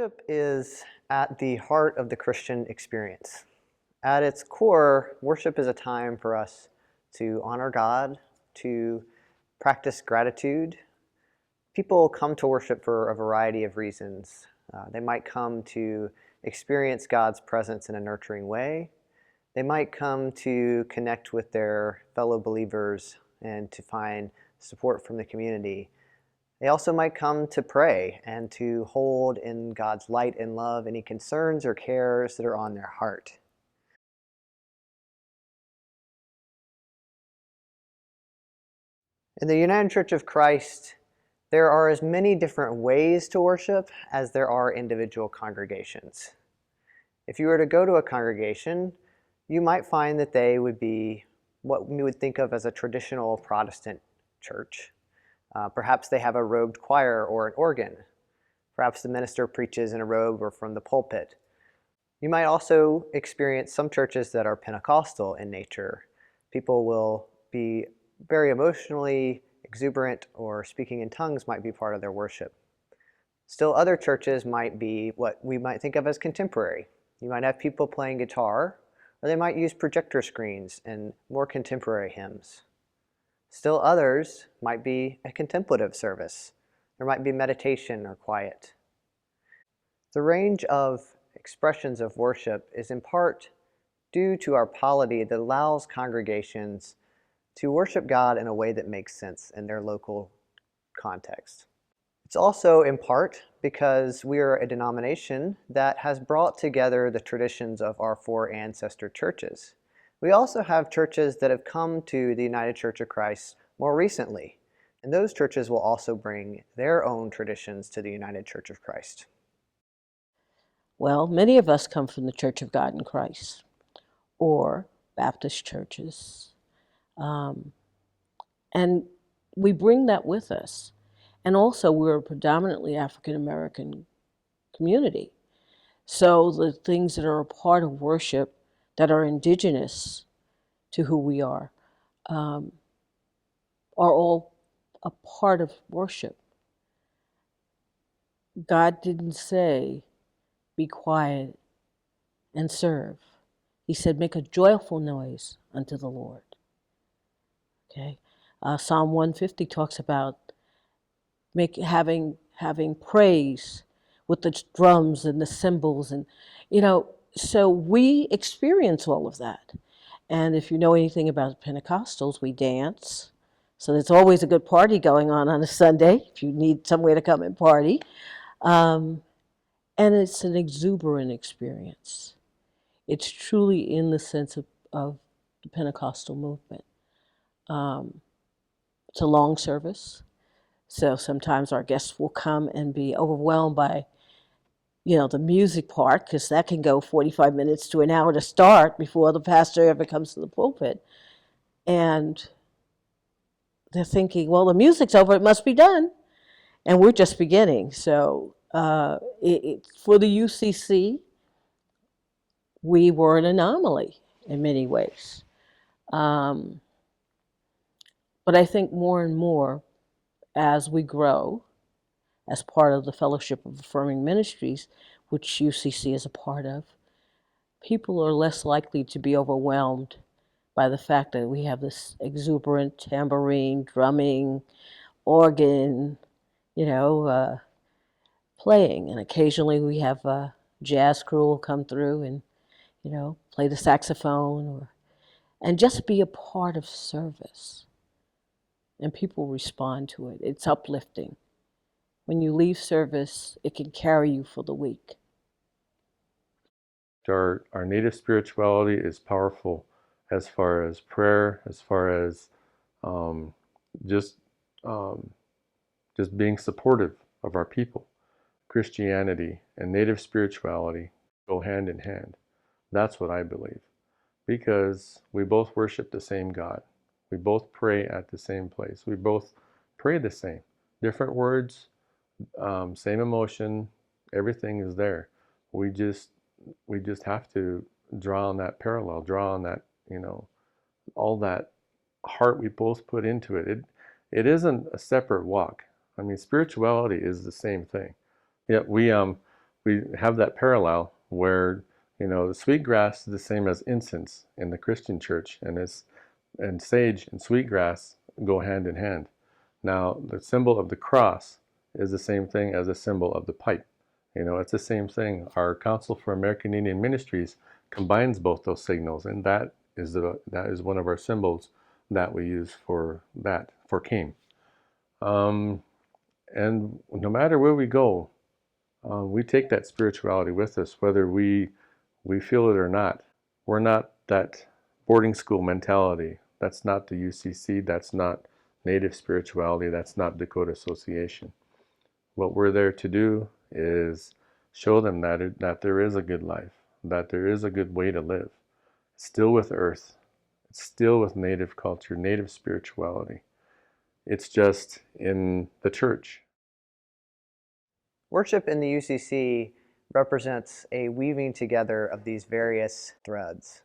Worship is at the heart of the Christian experience. At its core, worship is a time for us to honor God, to practice gratitude. People come to worship for a variety of reasons. They might come to experience God's presence in a nurturing way. They might come to connect with their fellow believers and to find support from the community. They also might come to pray and to hold in God's light and love any concerns or cares that are on their heart. In the United Church of Christ, there are as many different ways to worship as there are individual congregations. If you were to go to a congregation, you might find that they would be what we would think of as a traditional Protestant church. Perhaps they have a robed choir or an organ. Perhaps the minister preaches in a robe or from the pulpit. You might also experience some churches that are Pentecostal in nature. People will be very emotionally exuberant, or speaking in tongues might be part of their worship. Still, other churches might be what we might think of as contemporary. You might have people playing guitar, or they might use projector screens and more contemporary hymns. Still others might be a contemplative service. There might be meditation or quiet. The range of expressions of worship is in part due to our polity that allows congregations to worship God in a way that makes sense in their local context. It's also in part because we are a denomination that has brought together the traditions of our four ancestor churches. We also have churches that have come to the United Church of Christ more recently, and those churches will also bring their own traditions to the United Church of Christ. Well, many of us come from the Church of God in Christ, or Baptist churches, and we bring that with us. And also, we're a predominantly African American community. So the things that are a part of worship that are indigenous to who we are all a part of worship. God didn't say, be quiet and serve. He said, make a joyful noise unto the Lord. Okay, Psalm 150 talks about having praise with the drums and the cymbals, and so we experience all of that. And if you know anything about Pentecostals, we dance. So there's always a good party going on a Sunday if you need somewhere to come and party. And it's an exuberant experience. It's truly in the sense of the Pentecostal movement. It's a long service. So sometimes our guests will come and be overwhelmed by, the music part, because that can go 45 minutes to an hour to start before the pastor ever comes to the pulpit. And they're thinking, well, the music's over, it must be done. And we're just beginning. So for the UCC, we were an anomaly in many ways. But I think more and more, as we grow, as part of the Fellowship of Affirming Ministries, which UCC is a part of, people are less likely to be overwhelmed by the fact that we have this exuberant tambourine, drumming, organ, playing. And occasionally we have a jazz crew will come through and, play the saxophone and just be a part of service. And people respond to it. It's uplifting. When you leave service, it can carry you for the week. Our native spirituality is powerful as far as prayer, as far as just being supportive of our people. Christianity and native spirituality go hand in hand. That's what I believe. Because we both worship the same God. We both pray at the same place. We both pray the same. Different words, same emotion, everything is there. We just have to draw on that parallel, draw on that, all that heart we both put into it. It isn't a separate walk. I mean, spirituality is the same thing. Yet we we have that parallel where, the sweetgrass is the same as incense in the Christian church, and sage and sweetgrass go hand in hand. Now, the symbol of the cross is the same thing as the symbol of the pipe. It's the same thing. Our Council for American Indian Ministries combines both those signals, and that is one of our symbols that we use for cane. And no matter where we go, we take that spirituality with us, whether we feel it or not. We're not that boarding school mentality. That's not the UCC. That's not Native spirituality. That's not Dakota Association. What we're there to do is show them that there is a good life, that there is a good way to live. It's still with earth. It's still with Native culture, Native spirituality. It's just in the church. Worship in the UCC represents a weaving together of these various threads.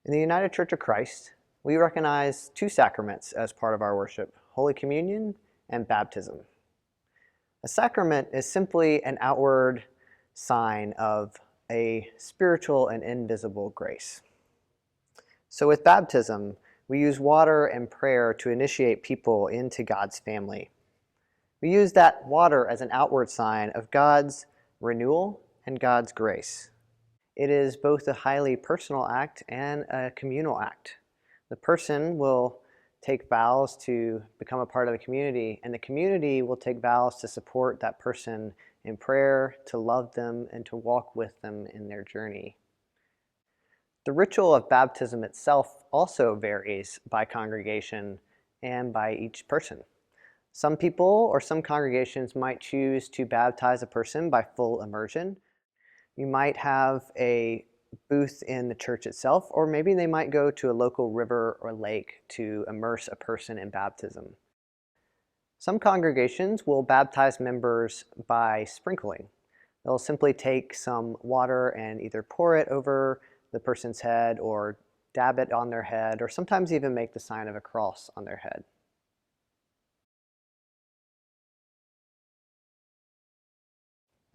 In the United Church of Christ, we recognize two sacraments as part of our worship: Holy Communion and baptism. A sacrament is simply an outward sign of a spiritual and invisible grace. So with baptism, we use water and prayer to initiate people into God's family. We use that water as an outward sign of God's renewal and God's grace. It is both a highly personal act and a communal act. The person will take vows to become a part of the community, and the community will take vows to support that person in prayer, to love them, and to walk with them in their journey. The ritual of baptism itself also varies by congregation and by each person. Some people or some congregations might choose to baptize a person by full immersion. You might have a booth in the church itself, or maybe they might go to a local river or lake to immerse a person in baptism. Some congregations will baptize members by sprinkling. They'll simply take some water and either pour it over the person's head or dab it on their head, or sometimes even make the sign of a cross on their head.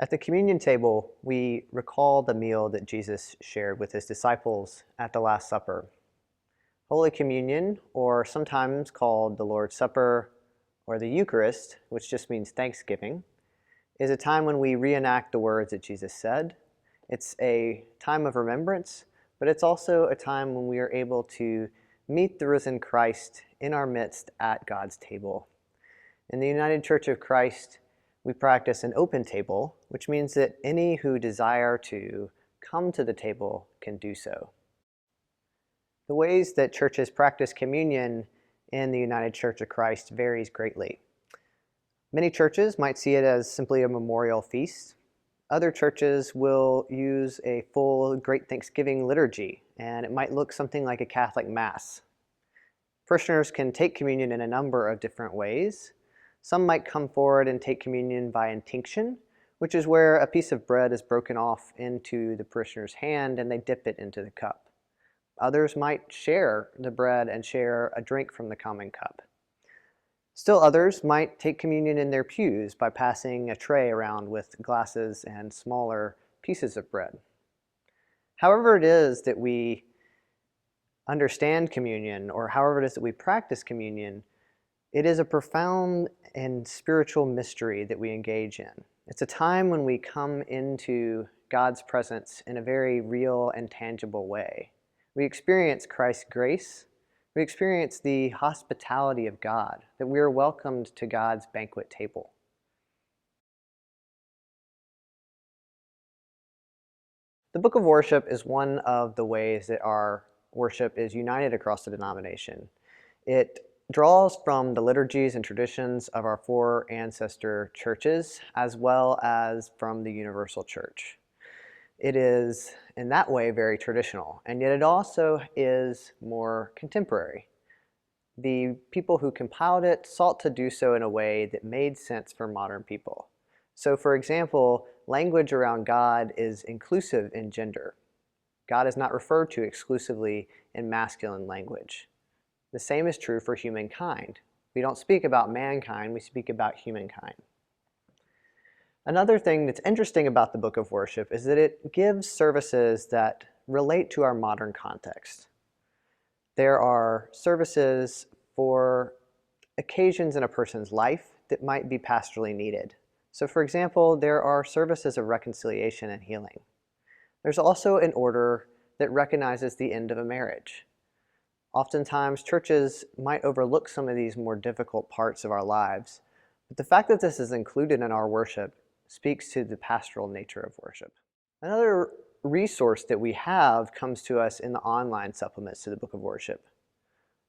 At the communion table, we recall the meal that Jesus shared with his disciples at the Last Supper. Holy Communion, or sometimes called the Lord's Supper or the Eucharist, which just means thanksgiving, is a time when we reenact the words that Jesus said. It's a time of remembrance, but it's also a time when we are able to meet the risen Christ in our midst at God's table. In the United Church of Christ, we practice an open table, which means that any who desire to come to the table can do so. The ways that churches practice communion in the United Church of Christ varies greatly. Many churches might see it as simply a memorial feast. Other churches will use a full Great Thanksgiving liturgy, and it might look something like a Catholic Mass. Parishioners can take communion in a number of different ways. Some might come forward and take communion by intinction, which is where a piece of bread is broken off into the parishioner's hand and they dip it into the cup. Others might share the bread and share a drink from the common cup. Still others might take communion in their pews by passing a tray around with glasses and smaller pieces of bread. However it is that we understand communion, or however it is that we practice communion, it is a profound and spiritual mystery that we engage in. It's a time when we come into God's presence in a very real and tangible way. We experience Christ's grace. We experience the hospitality of God, that we are welcomed to God's banquet table. The Book of Worship is one of the ways that our worship is united across the denomination. It draws from the liturgies and traditions of our four ancestor churches, as well as from the universal church. It is, in that way, very traditional, and yet it also is more contemporary. The people who compiled it sought to do so in a way that made sense for modern people. So, for example, language around God is inclusive in gender. God is not referred to exclusively in masculine language. The same is true for humankind. We don't speak about mankind, we speak about humankind. Another thing that's interesting about the Book of Worship is that it gives services that relate to our modern context. There are services for occasions in a person's life that might be pastorally needed. So for example, there are services of reconciliation and healing. There's also an order that recognizes the end of a marriage. Oftentimes, churches might overlook some of these more difficult parts of our lives, but the fact that this is included in our worship speaks to the pastoral nature of worship. Another resource that we have comes to us in the online supplements to the Book of Worship.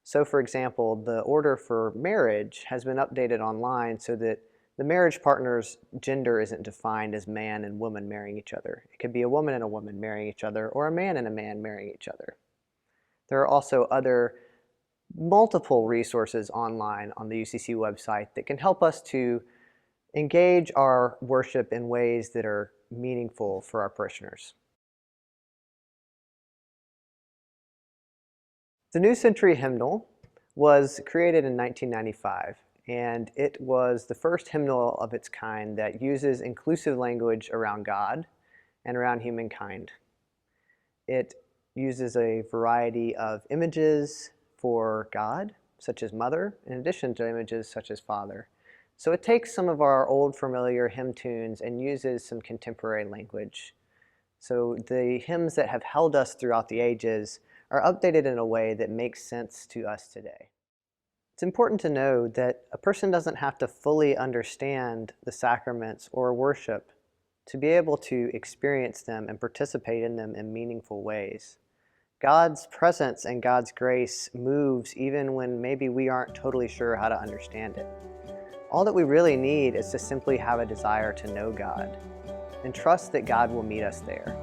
So for example, the order for marriage has been updated online so that the marriage partner's gender isn't defined as man and woman marrying each other. It could be a woman and a woman marrying each other, or a man and a man marrying each other. There are also other multiple resources online on the UCC website that can help us to engage our worship in ways that are meaningful for our parishioners. The new Century Hymnal was created in 1995, and it was the first hymnal of its kind that uses inclusive language around God and around humankind. It uses a variety of images for God, such as Mother, in addition to images such as Father. So it takes some of our old familiar hymn tunes and uses some contemporary language. So the hymns that have held us throughout the ages are updated in a way that makes sense to us today. It's important to know that a person doesn't have to fully understand the sacraments or worship to be able to experience them and participate in them in meaningful ways. God's presence and God's grace moves even when maybe we aren't totally sure how to understand it. All that we really need is to simply have a desire to know God and trust that God will meet us there.